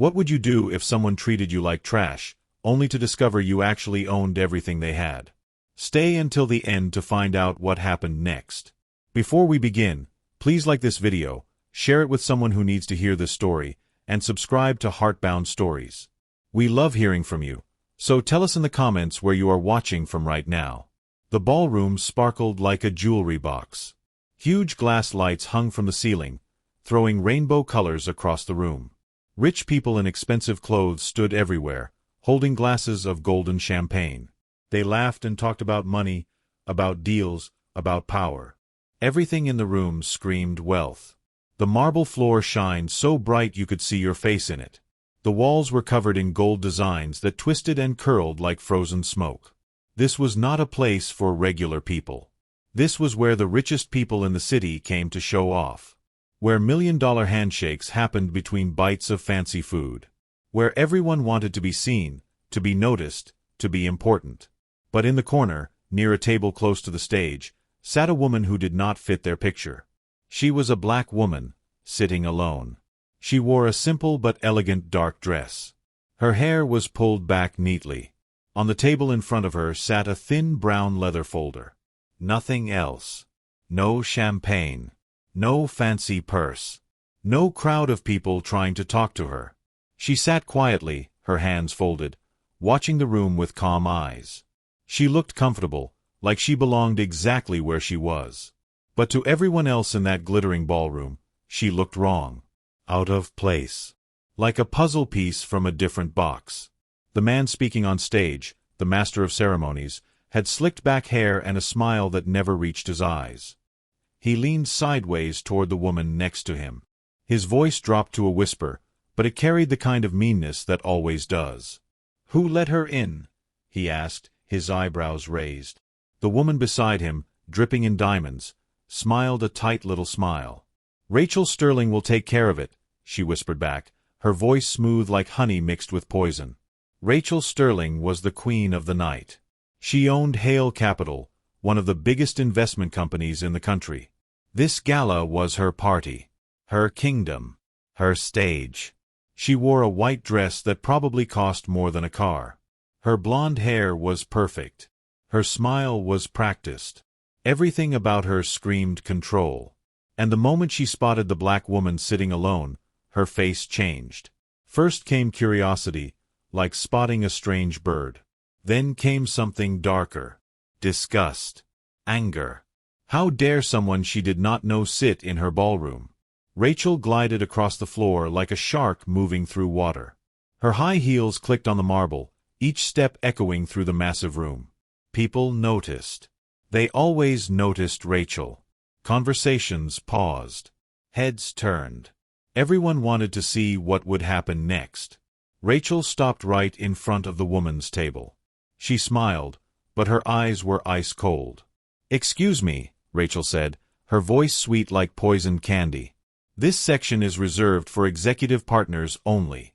What would you do if someone treated you like trash, only to discover you actually owned everything they had? Stay until the end to find out what happened next. Before we begin, please like this video, share it with someone who needs to hear this story, and subscribe to Heartbound Stories. We love hearing from you, so tell us in the comments where you are watching from right now. The ballroom sparkled like a jewelry box. Huge glass lights hung from the ceiling, throwing rainbow colors across the room. Rich people in expensive clothes stood everywhere, holding glasses of golden champagne. They laughed and talked about money, about deals, about power. Everything in the room screamed wealth. The marble floor shined so bright you could see your face in it. The walls were covered in gold designs that twisted and curled like frozen smoke. This was not a place for regular people. This was where the richest people in the city came to show off. Where million-dollar handshakes happened between bites of fancy food. Where everyone wanted to be seen, to be noticed, to be important. But in the corner, near a table close to the stage, sat a woman who did not fit their picture. She was a black woman, sitting alone. She wore a simple but elegant dark dress. Her hair was pulled back neatly. On the table in front of her sat a thin brown leather folder. Nothing else. No champagne. No fancy purse. No crowd of people trying to talk to her. She sat quietly, her hands folded, watching the room with calm eyes. She looked comfortable, like she belonged exactly where she was. But to everyone else in that glittering ballroom, she looked wrong. Out of place. Like a puzzle piece from a different box. The man speaking on stage, the master of ceremonies, had slicked back hair and a smile that never reached his eyes. He leaned sideways toward the woman next to him. His voice dropped to a whisper, but it carried the kind of meanness that always does. "Who let her in?" he asked, his eyebrows raised. The woman beside him, dripping in diamonds, smiled a tight little smile. "Rachel Sterling will take care of it," she whispered back, her voice smooth like honey mixed with poison. Rachel Sterling was the queen of the night. She owned Hale Capital, one of the biggest investment companies in the country. This gala was her party, her kingdom, her stage. She wore a white dress that probably cost more than a car. Her blonde hair was perfect. Her smile was practiced. Everything about her screamed control. And the moment she spotted the black woman sitting alone, her face changed. First came curiosity, like spotting a strange bird. Then came something darker. Disgust. Anger. How dare someone she did not know sit in her ballroom? Rachel glided across the floor like a shark moving through water. Her high heels clicked on the marble, each step echoing through the massive room. People noticed. They always noticed Rachel. Conversations paused. Heads turned. Everyone wanted to see what would happen next. Rachel stopped right in front of the woman's table. She smiled, but her eyes were ice cold. "Excuse me," Rachel said, her voice sweet like poisoned candy. "This section is reserved for executive partners only."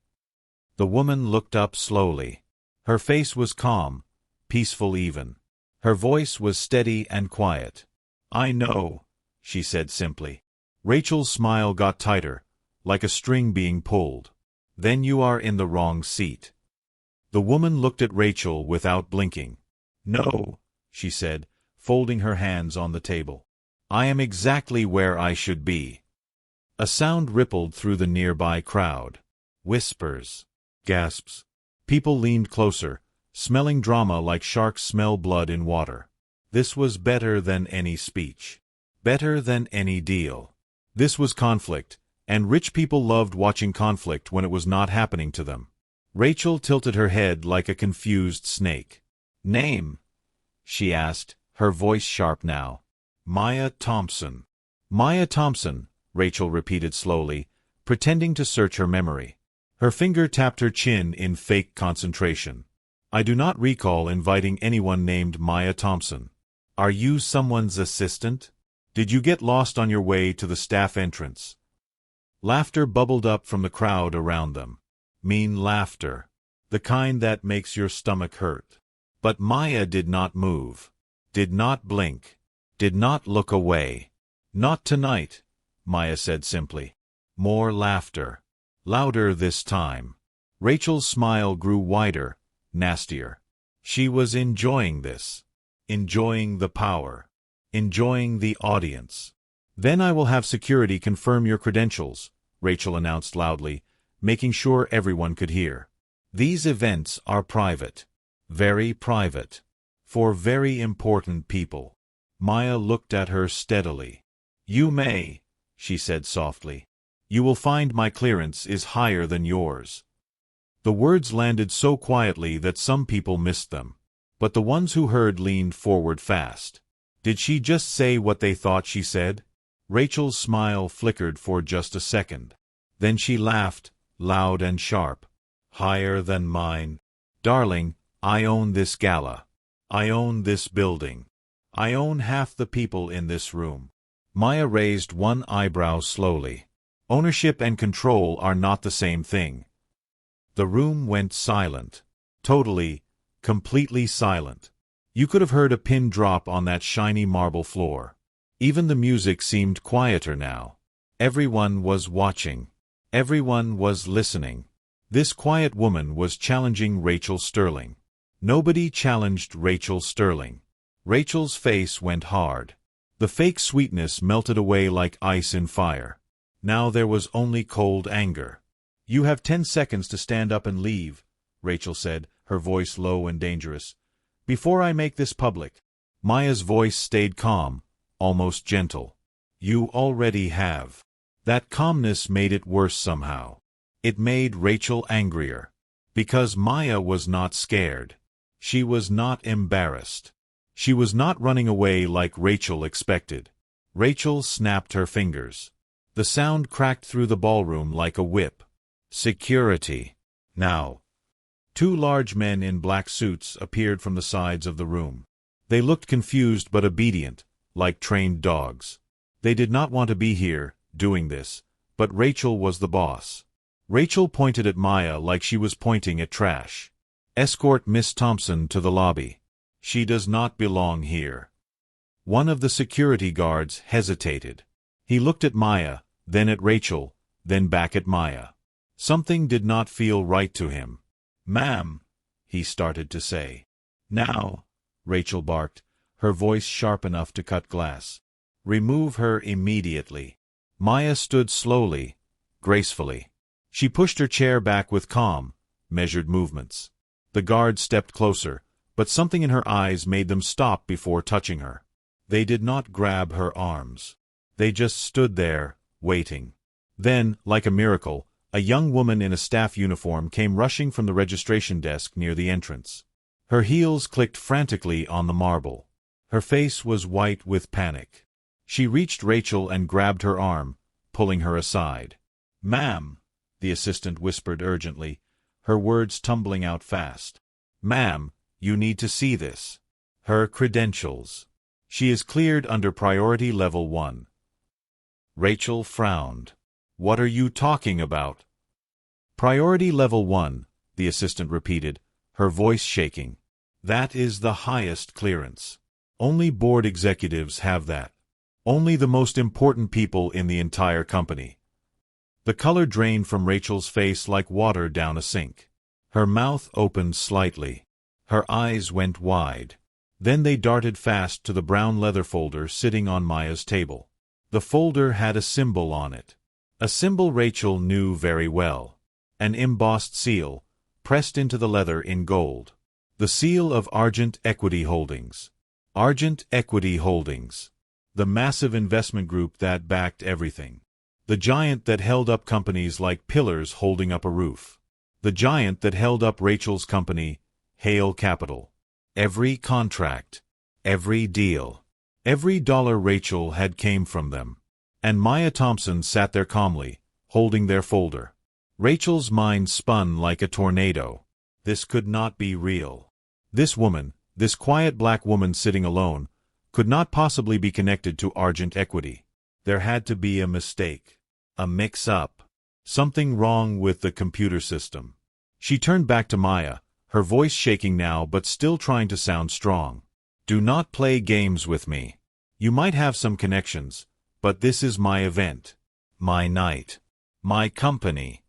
The woman looked up slowly. Her face was calm, peaceful even. Her voice was steady and quiet. "I know," she said simply. Rachel's smile got tighter, like a string being pulled. "Then you are in the wrong seat." The woman looked at Rachel without blinking. "No," she said, folding her hands on the table. "I am exactly where I should be." A sound rippled through the nearby crowd. Whispers. Gasps. People leaned closer, smelling drama like sharks smell blood in water. This was better than any speech. Better than any deal. This was conflict, and rich people loved watching conflict when it was not happening to them. Rachel tilted her head like a confused snake. "Name?" she asked, her voice sharp now. "Maya Thompson." "Maya Thompson," Rachel repeated slowly, pretending to search her memory. Her finger tapped her chin in fake concentration. "I do not recall inviting anyone named Maya Thompson. Are you someone's assistant? Did you get lost on your way to the staff entrance?" Laughter bubbled up from the crowd around them. Mean laughter. The kind that makes your stomach hurt. But Maya did not move. Did not blink. Did not look away. "Not tonight," Maya said simply. More laughter. Louder this time. Rachel's smile grew wider, nastier. She was enjoying this. Enjoying the power. Enjoying the audience. Then I will have security confirm your credentials, Rachel announced loudly, making sure everyone could hear. These events are private. Very private. For very important people. Maya looked at her steadily. You may, she said softly. You will find my clearance is higher than yours. The words landed so quietly that some people missed them. But the ones who heard leaned forward fast. Did she just say what they thought she said? Rachel's smile flickered for just a second. Then she laughed, loud and sharp. Higher than mine. Darling, I own this gala. I own this building. I own half the people in this room. Maya raised one eyebrow slowly. Ownership and control are not the same thing. The room went silent. Totally, completely silent. You could have heard a pin drop on that shiny marble floor. Even the music seemed quieter now. Everyone was watching. Everyone was listening. This quiet woman was challenging Rachel Sterling. Nobody challenged Rachel Sterling. Rachel's face went hard. The fake sweetness melted away like ice in fire. Now there was only cold anger. You have 10 seconds to stand up and leave, Rachel said, her voice low and dangerous. Before I make this public. Maya's voice stayed calm, almost gentle. You already have. That calmness made it worse somehow. It made Rachel angrier. Because Maya was not scared. She was not embarrassed. She was not running away like Rachel expected. Rachel snapped her fingers. The sound cracked through the ballroom like a whip. Security. Now. 2 large men in black suits appeared from the sides of the room. They looked confused but obedient, like trained dogs. They did not want to be here, doing this, but Rachel was the boss. Rachel pointed at Maya like she was pointing at trash. Escort Miss Thompson to the lobby. She does not belong here. One of the security guards hesitated. He looked at Maya, then at Rachel, then back at Maya. Something did not feel right to him. Ma'am, he started to say. Now, Rachel barked, her voice sharp enough to cut glass. Remove her immediately. Maya stood slowly, gracefully. She pushed her chair back with calm, measured movements. The guard stepped closer, but something in her eyes made them stop before touching her. They did not grab her arms. They just stood there, waiting. Then, like a miracle, a young woman in a staff uniform came rushing from the registration desk near the entrance. Her heels clicked frantically on the marble. Her face was white with panic. She reached Rachel and grabbed her arm, pulling her aside. Ma'am, the assistant whispered urgently, her words tumbling out fast. Ma'am, you need to see this. Her credentials. She is cleared under priority level 1. Rachel frowned. What are you talking about? Priority level 1, the assistant repeated, her voice shaking. That is the highest clearance. Only board executives have that. Only the most important people in the entire company. The color drained from Rachel's face like water down a sink. Her mouth opened slightly. Her eyes went wide. Then they darted fast to the brown leather folder sitting on Maya's table. The folder had a symbol on it. A symbol Rachel knew very well. An embossed seal, pressed into the leather in gold. The seal of Argent Equity Holdings. Argent Equity Holdings. The massive investment group that backed everything. The giant that held up companies like pillars holding up a roof. The giant that held up Rachel's company, Hale Capital. Every contract, every deal, every dollar Rachel had came from them. And Maya Thompson sat there calmly, holding their folder. Rachel's mind spun like a tornado. This could not be real. This woman, this quiet black woman sitting alone, could not possibly be connected to Argent Equity. There had to be a mistake. A mix-up. Something wrong with the computer system. She turned back to Maya, her voice shaking now but still trying to sound strong. Do not play games with me. You might have some connections, but this is my event. My night. My company.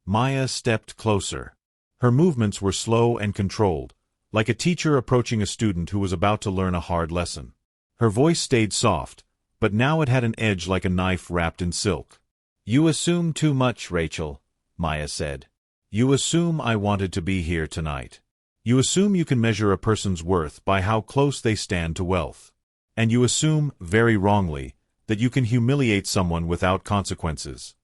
Maya stepped closer. Her movements were slow and controlled, like a teacher approaching a student who was about to learn a hard lesson. Her voice stayed soft, but now it had an edge like a knife wrapped in silk. "You assume too much, Rachel," Maya said. "You assume I wanted to be here tonight. You assume you can measure a person's worth by how close they stand to wealth. And you assume, very wrongly, that you can humiliate someone without consequences."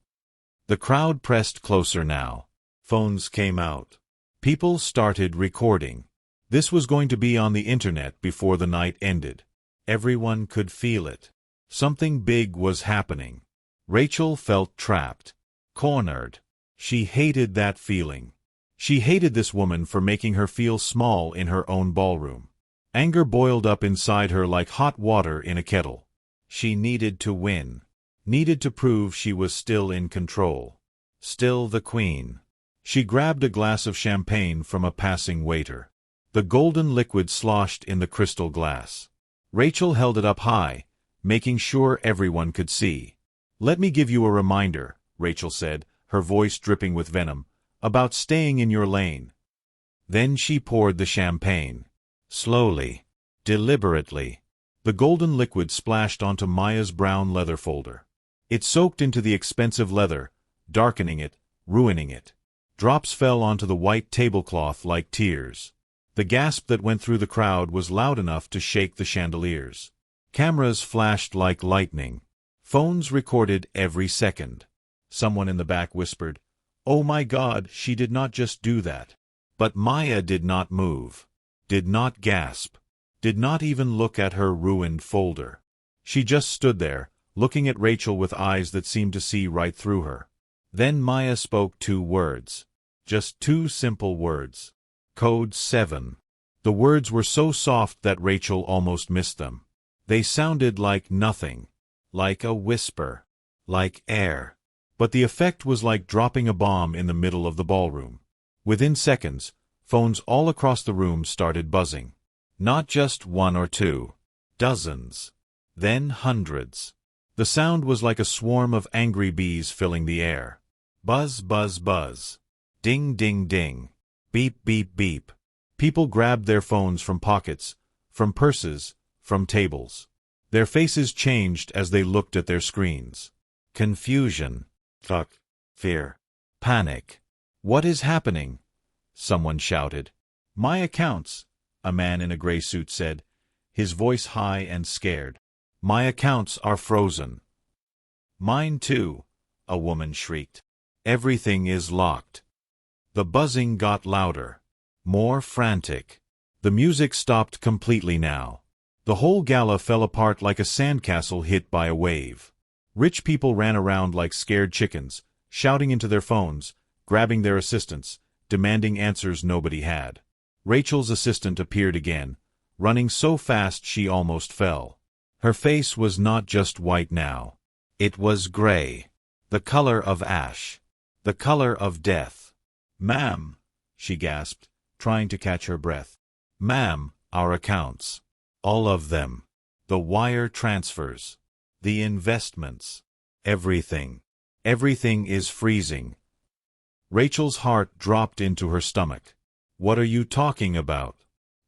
The crowd pressed closer now. Phones came out. People started recording. This was going to be on the internet before the night ended. Everyone could feel it. Something big was happening. Rachel felt trapped, cornered. She hated that feeling. She hated this woman for making her feel small in her own ballroom. Anger boiled up inside her like hot water in a kettle. She needed to win. Needed to prove she was still in control. Still the queen. She grabbed a glass of champagne from a passing waiter. The golden liquid sloshed in the crystal glass. Rachel held it up high, making sure everyone could see. "Let me give you a reminder," Rachel said, her voice dripping with venom, "about staying in your lane." Then she poured the champagne. Slowly, deliberately. The golden liquid splashed onto Maya's brown leather folder. It soaked into the expensive leather, darkening it, ruining it. Drops fell onto the white tablecloth like tears. The gasp that went through the crowd was loud enough to shake the chandeliers. Cameras flashed like lightning. Phones recorded every second. Someone in the back whispered, "Oh my God, she did not just do that." But Maya did not move, did not gasp, did not even look at her ruined folder. She just stood there, looking at Rachel with eyes that seemed to see right through her. Then Maya spoke 2 words. Just 2 simple words. Code 7. The words were so soft that Rachel almost missed them. They sounded like nothing. Like a whisper. Like air. But the effect was like dropping a bomb in the middle of the ballroom. Within seconds, phones all across the room started buzzing. Not just 1 or 2. Dozens. Then hundreds. The sound was like a swarm of angry bees filling the air. Buzz, buzz, buzz. Ding, ding, ding. Beep, beep, beep. People grabbed their phones from pockets, from purses, from tables. Their faces changed as they looked at their screens. Confusion. Fuck. Fear. Panic. "What is happening?" someone shouted. "My accounts," a man in a gray suit said, his voice high and scared. "My accounts are frozen." "Mine too," a woman shrieked. "Everything is locked." The buzzing got louder, more frantic. The music stopped completely now. The whole gala fell apart like a sandcastle hit by a wave. Rich people ran around like scared chickens, shouting into their phones, grabbing their assistants, demanding answers nobody had. Rachel's assistant appeared again, running so fast she almost fell. Her face was not just white now. It was gray. The color of ash. The color of death. "Ma'am," she gasped, trying to catch her breath. "Ma'am, our accounts. All of them. The wire transfers. The investments. Everything. Everything is freezing." Rachel's heart dropped into her stomach. "What are you talking about?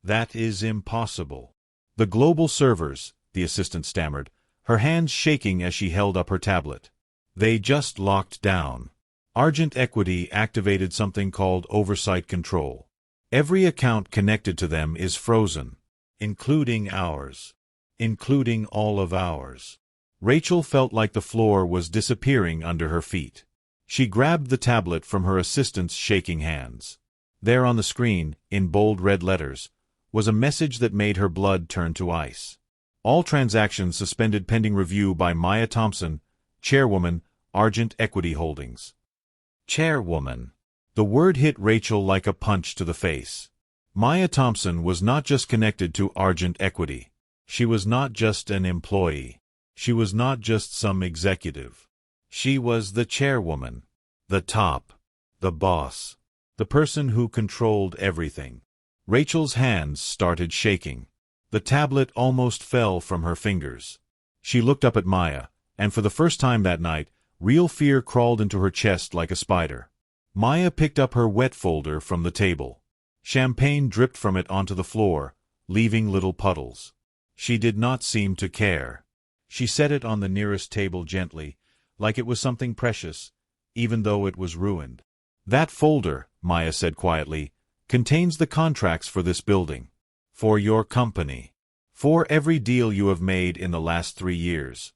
That is impossible." "The global servers," the assistant stammered, her hands shaking as she held up her tablet. "They just locked down. Argent Equity activated something called oversight control. Every account connected to them is frozen, including ours. Including all of ours." Rachel felt like the floor was disappearing under her feet. She grabbed the tablet from her assistant's shaking hands. There on the screen, in bold red letters, was a message that made her blood turn to ice. "All transactions suspended pending review by Maya Thompson, Chairwoman, Argent Equity Holdings." Chairwoman. The word hit Rachel like a punch to the face. Maya Thompson was not just connected to Argent Equity. She was not just an employee. She was not just some executive. She was the chairwoman. The top. The boss. The person who controlled everything. Rachel's hands started shaking. The tablet almost fell from her fingers. She looked up at Maya, and for the first time that night, real fear crawled into her chest like a spider. Maya picked up her wet folder from the table. Champagne dripped from it onto the floor, leaving little puddles. She did not seem to care. She set it on the nearest table gently, like it was something precious, even though it was ruined. "That folder," Maya said quietly, "contains the contracts for this building. For your company. For every deal you have made in the last 3 years."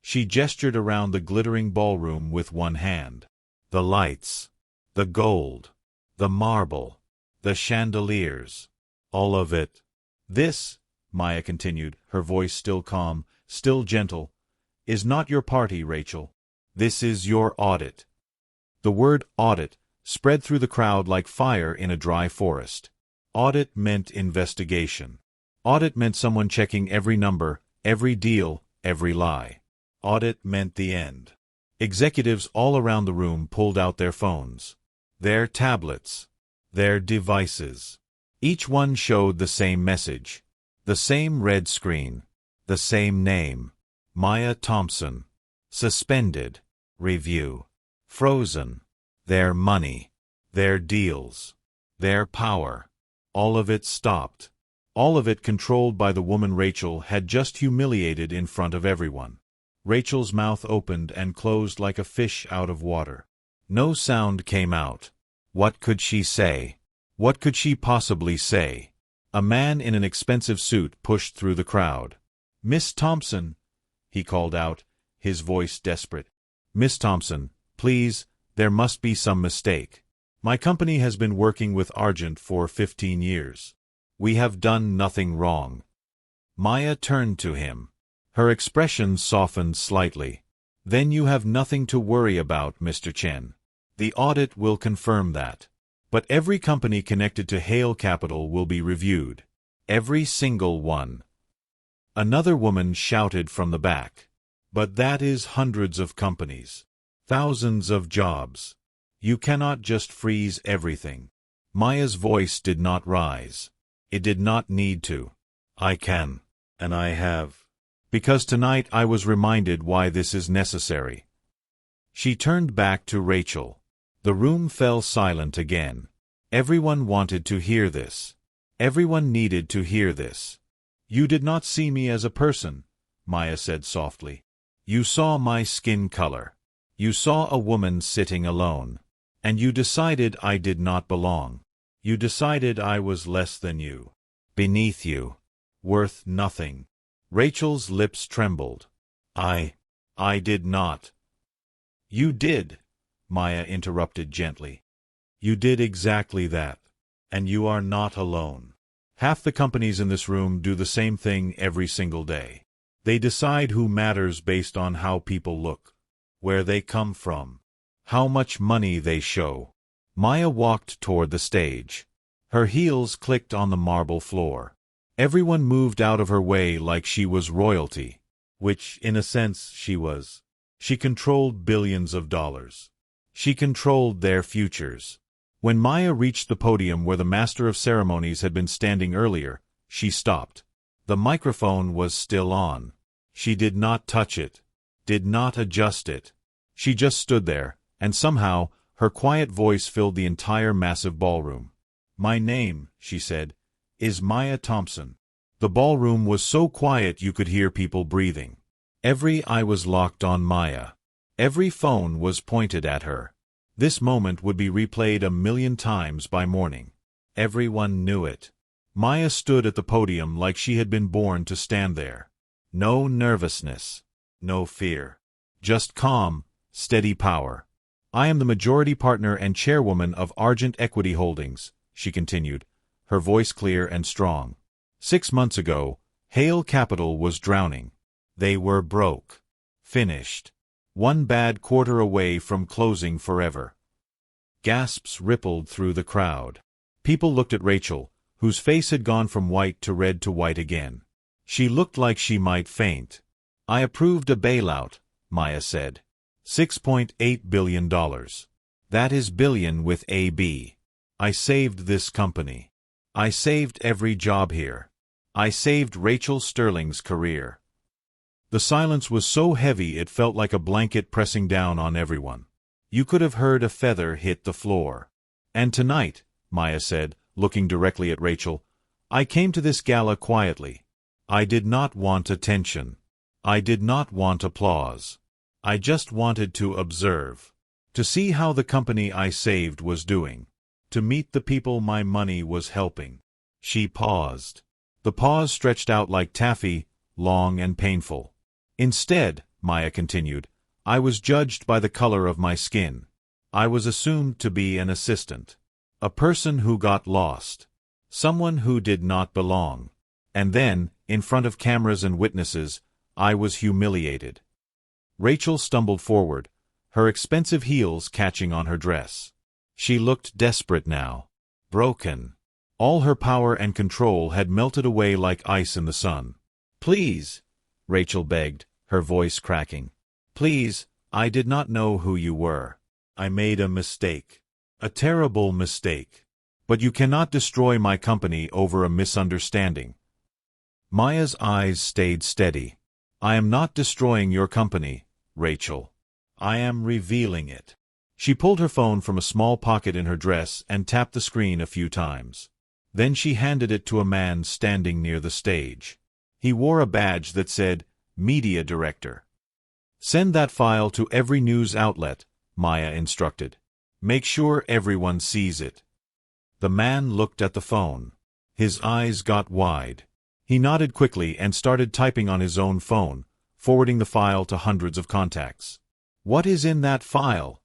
She gestured around the glittering ballroom with one hand. The lights, the gold, the marble, the chandeliers, all of it. "This," Maya continued, her voice still calm, still gentle, "is not your party, Rachel. This is your audit." The word audit spread through the crowd like fire in a dry forest. Audit meant investigation. Audit meant someone checking every number, every deal, every lie. Audit meant the end. Executives all around the room pulled out their phones, their tablets, their devices. Each one showed the same message, the same red screen, the same name. Maya Thompson. Suspended. Review. Frozen. Their money. Their deals. Their power. All of it stopped. All of it controlled by the woman Rachel had just humiliated in front of everyone. Rachel's mouth opened and closed like a fish out of water. No sound came out. What could she say? What could she possibly say? A man in an expensive suit pushed through the crowd. "Miss Thompson," he called out, his voice desperate. "Miss Thompson, please, there must be some mistake. My company has been working with Argent for 15 years. We have done nothing wrong." Maya turned to him. Her expression softened slightly. "Then you have nothing to worry about, Mr. Chen. The audit will confirm that. But every company connected to Hale Capital will be reviewed. Every single one." Another woman shouted from the back. "But that is hundreds of companies. Thousands of jobs. You cannot just freeze everything." Maya's voice did not rise. It did not need to. "I can. And I have. Because tonight I was reminded why this is necessary." She turned back to Rachel. The room fell silent again. Everyone wanted to hear this. Everyone needed to hear this. "You did not see me as a person," Maya said softly. "You saw my skin color. You saw a woman sitting alone. And you decided I did not belong. You decided I was less than you. Beneath you. Worth nothing." Rachel's lips trembled. I did not." "You did," Maya interrupted gently. "You did exactly that. And you are not alone. Half the companies in this room do the same thing every single day. They decide who matters based on how people look, where they come from, how much money they show." Maya walked toward the stage. Her heels clicked on the marble floor. Everyone moved out of her way like she was royalty, which, in a sense, she was. She controlled billions of dollars. She controlled their futures. When Maya reached the podium where the master of ceremonies had been standing earlier, she stopped. The microphone was still on. She did not touch it, did not adjust it. She just stood there, and somehow, her quiet voice filled the entire massive ballroom. "My name," she said, "is Maya Thompson." The ballroom was so quiet you could hear people breathing. Every eye was locked on Maya. Every phone was pointed at her. This moment would be replayed 1,000,000 times by morning. Everyone knew it. Maya stood at the podium like she had been born to stand there. No nervousness, no fear. Just calm, steady power. "I am the majority partner and chairwoman of Argent Equity Holdings," she continued, her voice clear and strong. 6 months ago, Hale Capital was drowning. They were broke. Finished. One bad quarter away from closing forever. Gasps rippled through the crowd. People looked at Rachel, whose face had gone from white to red to white again. She looked like she might faint. "I approved a bailout," Maya said. $6.8 billion. That is billion with a B. I saved this company. I saved every job here. I saved Rachel Sterling's career. The silence was so heavy it felt like a blanket pressing down on everyone. You could have heard a feather hit the floor. And tonight, Maya said, looking directly at Rachel, I came to this gala quietly. I did not want attention. I did not want applause. I just wanted to observe. To see how the company I saved was doing. To meet the people my money was helping. She paused. The pause stretched out like taffy, long and painful. Instead, Maya continued, I was judged by the color of my skin. I was assumed to be an assistant. A person who got lost. Someone who did not belong. And then, in front of cameras and witnesses, I was humiliated. Rachel stumbled forward, her expensive heels catching on her dress. She looked desperate now. Broken. All her power and control had melted away like ice in the sun. Please, Rachel begged, her voice cracking. Please, I did not know who you were. I made a mistake. A terrible mistake. But you cannot destroy my company over a misunderstanding. Maya's eyes stayed steady. I am not destroying your company, Rachel. I am revealing it. She pulled her phone from a small pocket in her dress and tapped the screen a few times. Then she handed it to a man standing near the stage. He wore a badge that said, Media Director. Send that file to every news outlet, Maya instructed. Make sure everyone sees it. The man looked at the phone. His eyes got wide. He nodded quickly and started typing on his own phone, forwarding the file to hundreds of contacts. What is in that file?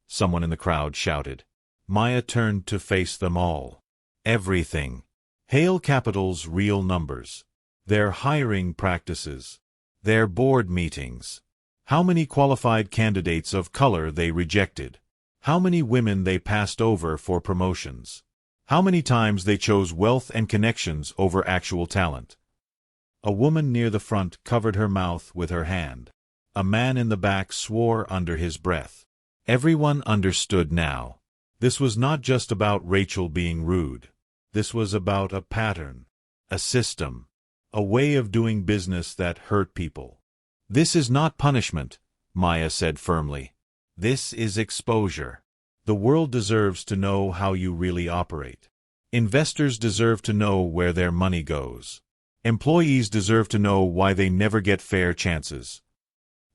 Someone in the crowd shouted. Maya turned to face them all. Everything. Hale Capital's real numbers. Their hiring practices. Their board meetings. How many qualified candidates of color they rejected. How many women they passed over for promotions. How many times they chose wealth and connections over actual talent. A woman near the front covered her mouth with her hand. A man in the back swore under his breath. Everyone understood now. This was not just about Rachel being rude. This was about a pattern, a system, a way of doing business that hurt people. This is not punishment, Maya said firmly. This is exposure. The world deserves to know how you really operate. Investors deserve to know where their money goes. Employees deserve to know why they never get fair chances.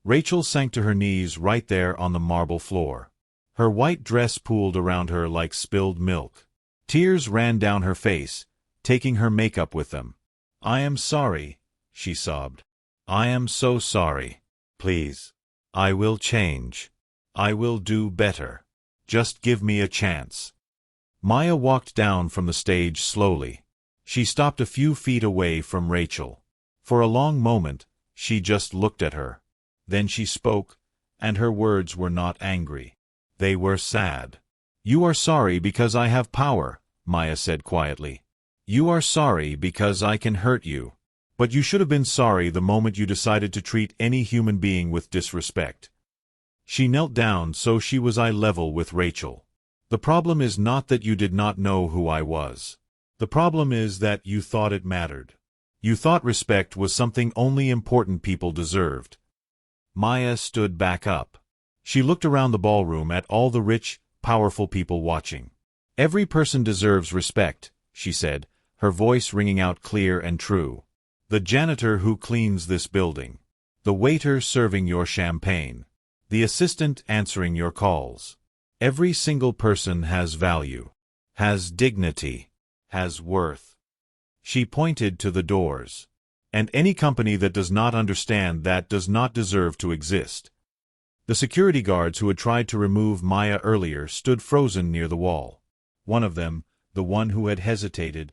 Rachel sank to her knees right there on the marble floor. Her white dress pooled around her like spilled milk. Tears ran down her face, taking her makeup with them. I am sorry, she sobbed. I am so sorry. Please. I will change. I will do better. Just give me a chance. Maya walked down from the stage slowly. She stopped a few feet away from Rachel. For a long moment, she just looked at her. Then she spoke, and her words were not angry. They were sad. You are sorry because I have power, Maya said quietly. You are sorry because I can hurt you. But you should have been sorry the moment you decided to treat any human being with disrespect. She knelt down so she was eye level with Rachel. The problem is not that you did not know who I was. The problem is that you thought it mattered. You thought respect was something only important people deserved. Maya stood back up. She looked around the ballroom at all the rich, powerful people watching. Every person deserves respect, she said, her voice ringing out clear and true. The janitor who cleans this building. The waiter serving your champagne. The assistant answering your calls. Every single person has value, has dignity, has worth. She pointed to the doors. And any company that does not understand that does not deserve to exist. The security guards who had tried to remove Maya earlier stood frozen near the wall. One of them, the one who had hesitated,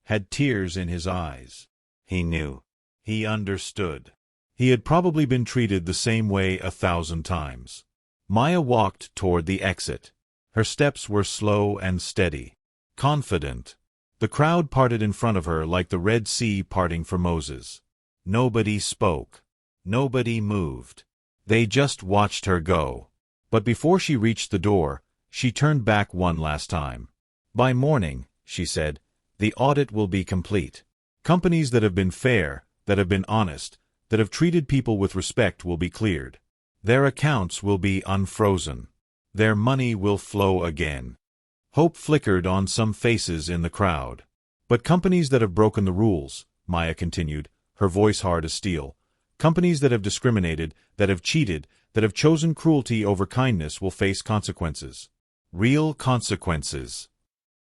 had tears in his eyes. He knew. He understood. He had probably been treated the same way 1,000 times. Maya walked toward the exit. Her steps were slow and steady. Confident. The crowd parted in front of her like the Red Sea parting for Moses. Nobody spoke. Nobody moved. They just watched her go. But before she reached the door, she turned back one last time. By morning, she said, the audit will be complete. Companies that have been fair, that have been honest, that have treated people with respect will be cleared. Their accounts will be unfrozen. Their money will flow again. Hope flickered on some faces in the crowd. But companies that have broken the rules, Maya continued, her voice hard as steel, companies that have discriminated, that have cheated, that have chosen cruelty over kindness will face consequences. Real consequences.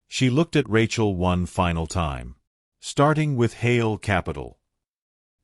She looked at Rachel one final time. Starting with Hale Capital.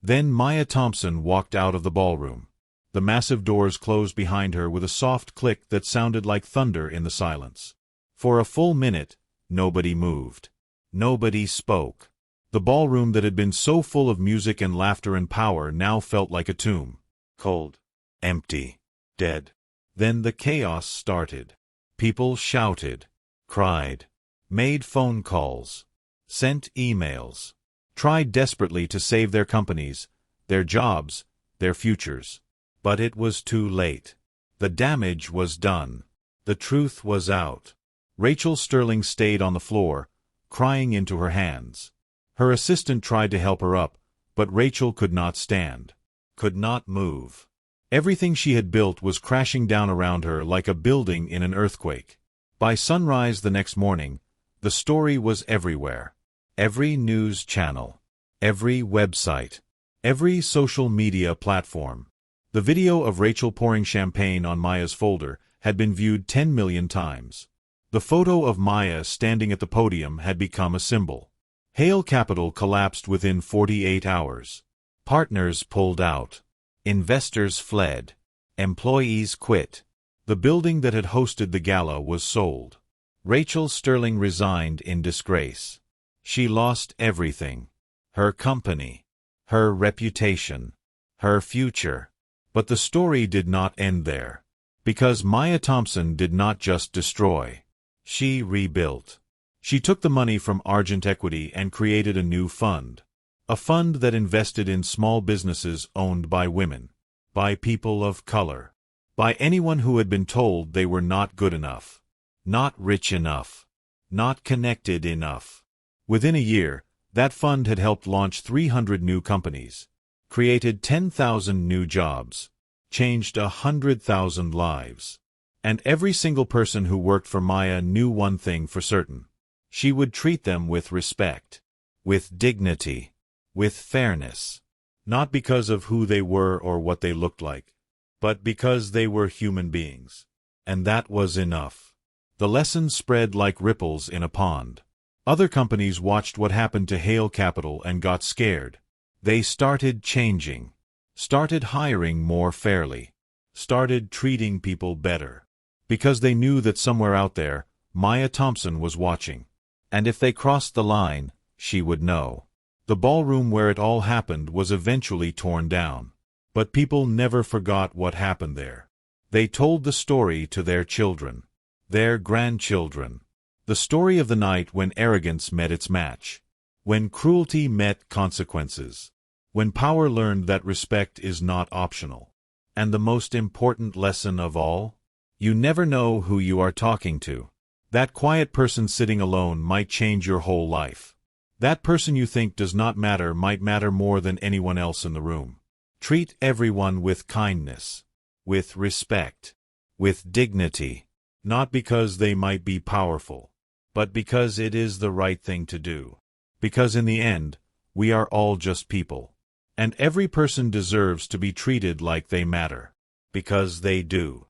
Then Maya Thompson walked out of the ballroom. The massive doors closed behind her with a soft click that sounded like thunder in the silence. For a full minute, nobody moved. Nobody spoke. The ballroom that had been so full of music and laughter and power now felt like a tomb. Cold. Empty. Dead. Then the chaos started. People shouted, cried, made phone calls, sent emails, tried desperately to save their companies, their jobs, their futures. But it was too late. The damage was done. The truth was out. Rachel Sterling stayed on the floor, crying into her hands. Her assistant tried to help her up, but Rachel could not stand, could not move. Everything she had built was crashing down around her like a building in an earthquake. By sunrise the next morning, the story was everywhere. Every news channel, every website, every social media platform. The video of Rachel pouring champagne on Maya's folder had been viewed 10 million times. The photo of Maya standing at the podium had become a symbol. Hale Capital collapsed within 48 hours. Partners pulled out. Investors fled. Employees quit. The building that had hosted the gala was sold. Rachel Sterling resigned in disgrace. She lost everything. Her company. Her reputation. Her future. But the story did not end there. Because Maya Thompson did not just destroy. She rebuilt. She took the money from Argent Equity and created a new fund. A fund that invested in small businesses owned by women, by people of color, by anyone who had been told they were not good enough, not rich enough, not connected enough. Within a year, that fund had helped launch 300 new companies, created 10,000 new jobs, changed 100,000 lives. And every single person who worked for Maya knew one thing for certain. She would treat them with respect, with dignity, with fairness. Not because of who they were or what they looked like, but because they were human beings. And that was enough. The lesson spread like ripples in a pond. Other companies watched what happened to Hale Capital and got scared. They started changing, started hiring more fairly, started treating people better. Because they knew that somewhere out there, Maya Thompson was watching. And if they crossed the line, she would know. The ballroom where it all happened was eventually torn down. But people never forgot what happened there. They told the story to their children, their grandchildren. The story of the night when arrogance met its match, when cruelty met consequences, when power learned that respect is not optional. And the most important lesson of all? You never know who you are talking to. That quiet person sitting alone might change your whole life. That person you think does not matter might matter more than anyone else in the room. Treat everyone with kindness, with respect, with dignity, not because they might be powerful, but because it is the right thing to do. Because in the end, we are all just people. And every person deserves to be treated like they matter. Because they do.